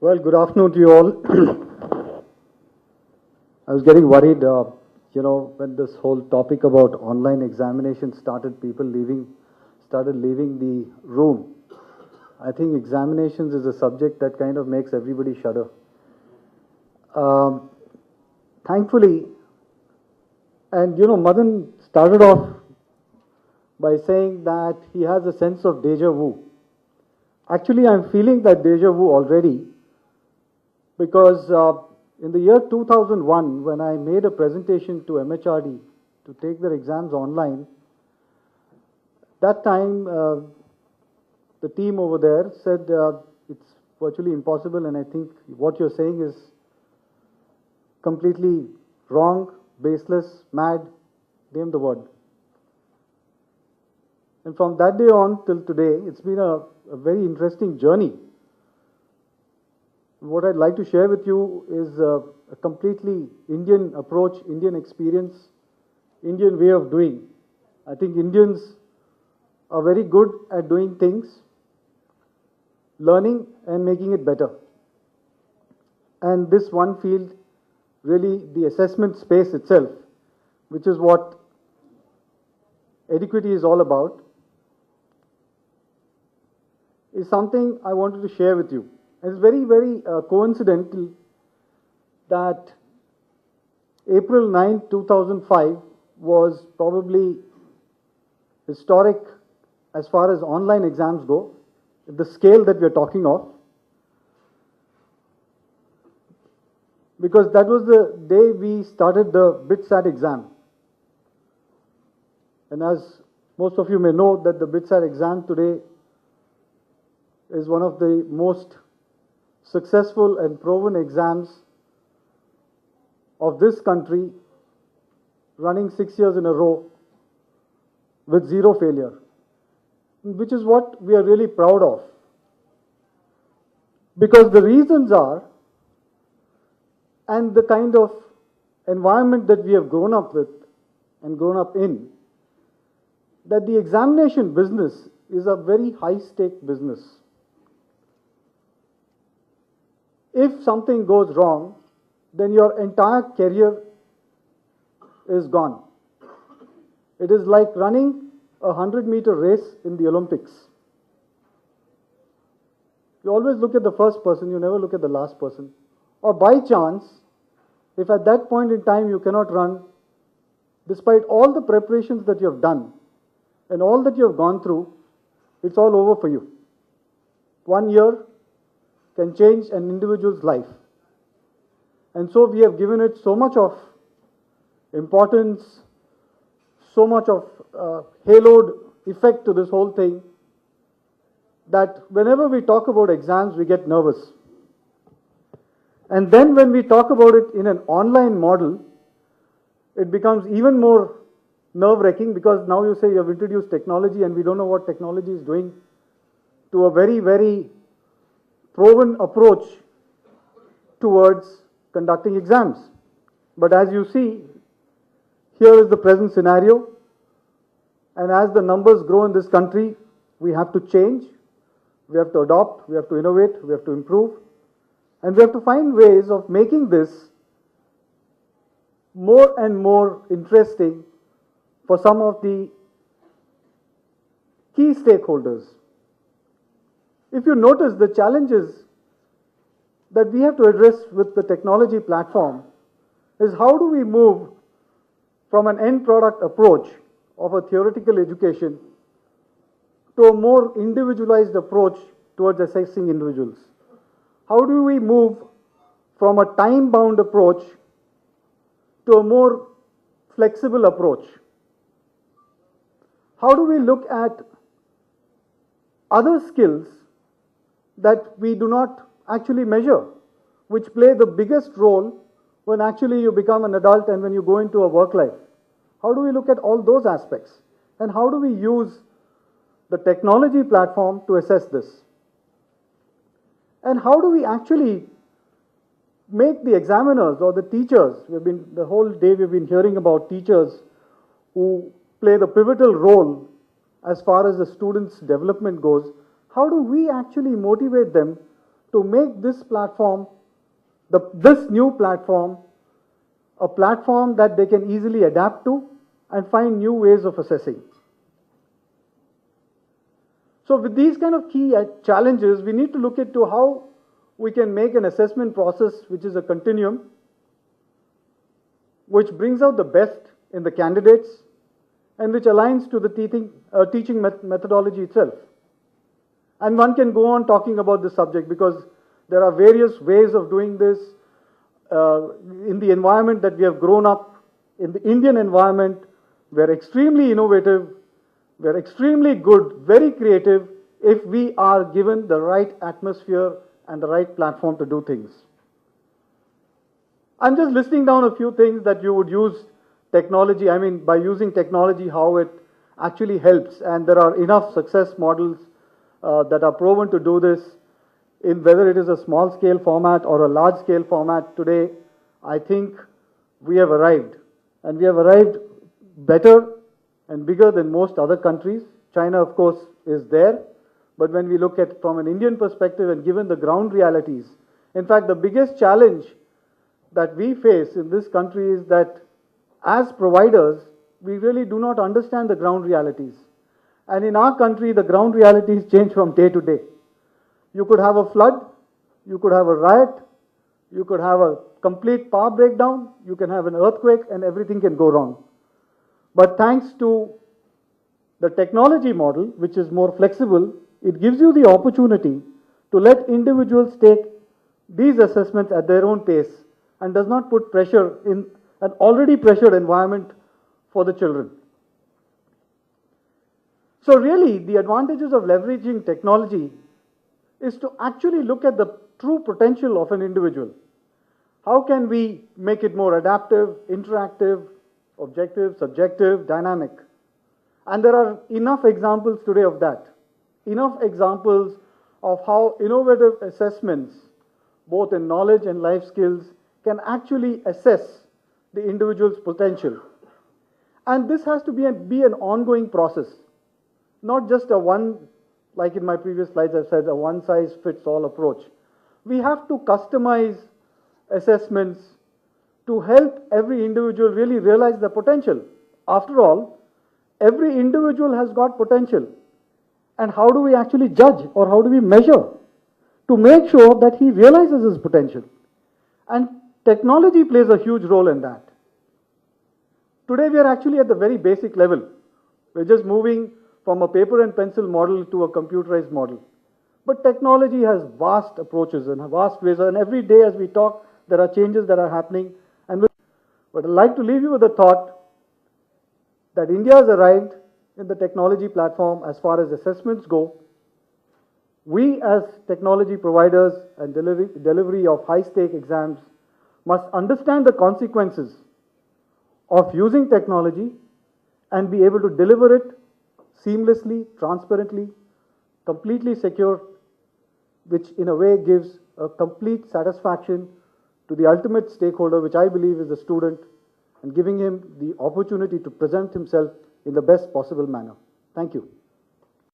Well, good afternoon to you all. I was getting worried, when this whole topic about online examination started, started leaving the room. I think examinations is a subject that kind of makes everybody shudder. Um, Thankfully, and Madan started off by saying that he has a sense of deja vu. Actually, I'm feeling that deja vu already because in the year 2001, when I made a presentation to MHRD to take their exams online, that time the team over there said it's virtually impossible, and I think what you're saying is completely wrong, baseless, mad, name the word. And from that day on till today, it's been a very interesting journey. What I'd like to share with you is a completely Indian approach, Indian experience, Indian way of doing. I think Indians are very good at doing things, learning and making it better. And this one field, really the assessment space itself, which is what Eduquity is all about, is something I wanted to share with you. And it's very, very coincidental that April 9, 2005 was probably historic as far as online exams go, the scale that we're talking of, because that was the day we started the BITSAT exam. And as most of you may know, that the BITSAT exam today is one of the most successful and proven exams of this country, running 6 years in a row with zero failure, which is what we are really proud of. Because the reasons are, and the kind of environment that we have grown up with and grown up in, that the examination business is a very high-stake business. If something goes wrong, then your entire career is gone. It is like running a 100-meter race in the Olympics. You always look at the first person, you never look at the last person. Or by chance, if at that point in time you cannot run, despite all the preparations that you have done and all that you have gone through, it's all over for you. 1 year can change an individual's life. And so we have given it so much of importance, so much of haloed effect to this whole thing, that whenever we talk about exams, we get nervous. And then when we talk about it in an online model, it becomes even more nerve-wracking, because now you say you have introduced technology and we don't know what technology is doing to a very, very proven approach towards conducting exams. But as you see, here is the present scenario, and as the numbers grow in this country, we have to change, we have to adopt, we have to innovate, we have to improve, and we have to find ways of making this more and more interesting for some of the key stakeholders. If you notice, the challenges that we have to address with the technology platform is how do we move from an end product approach of a theoretical education to a more individualized approach towards assessing individuals? How do we move from a time-bound approach to a more flexible approach? How do we look at other skills that we do not actually measure, which play the biggest role when actually you become an adult and when you go into a work life? How do we look at all those aspects? And how do we use the technology platform to assess this? And how do we actually make the examiners or the teachers, the whole day we've been hearing about teachers who play the pivotal role as far as the students' development goes, how do we actually motivate them to make this platform, this new platform, a platform that they can easily adapt to and find new ways of assessing. So with these kind of key challenges, we need to look into how we can make an assessment process which is a continuum, which brings out the best in the candidates and which aligns to the teaching methodology itself. And one can go on talking about this subject because there are various ways of doing this in the environment that we have grown up. In the Indian environment, we are extremely innovative, we are extremely good, very creative if we are given the right atmosphere and the right platform to do things. I'm just listing down a few things that you would use technology, by using technology, how it actually helps. And there are enough success models that are proven to do this in whether it is a small scale format or a large scale format. Today, I think we have arrived, and we have arrived better and bigger than most other countries. China, of course, is there, but when we look at from an Indian perspective and given the ground realities, in fact, the biggest challenge that we face in this country is that as providers, we really do not understand the ground realities. And in our country, the ground realities change from day to day. You could have a flood, you could have a riot, you could have a complete power breakdown, you can have an earthquake, and everything can go wrong. But thanks to the technology model, which is more flexible, it gives you the opportunity to let individuals take these assessments at their own pace and does not put pressure in an already pressured environment for the children. So really, the advantages of leveraging technology is to actually look at the true potential of an individual. How can we make it more adaptive, interactive, objective, subjective, dynamic? And there are enough examples today of that. Enough examples of how innovative assessments, both in knowledge and life skills, can actually assess the individual's potential. And this has to be an ongoing process, not just a one, like in my previous slides I've said, a one-size-fits-all approach. We have to customize assessments to help every individual really realize their potential. After all, every individual has got potential. And how do we actually judge, or how do we measure to make sure that he realizes his potential? And technology plays a huge role in that. Today we are actually at the very basic level. We're just moving from a paper and pencil model to a computerized model. But technology has vast approaches and vast ways, and every day as we talk, there are changes that are happening. But I'd like to leave you with the thought that India has arrived in the technology platform as far as assessments go. We as technology providers and delivery of high-stake exams must understand the consequences of using technology and be able to deliver it seamlessly, transparently, completely secure, which in a way gives a complete satisfaction to the ultimate stakeholder, which I believe is the student, and giving him the opportunity to present himself in the best possible manner. Thank you.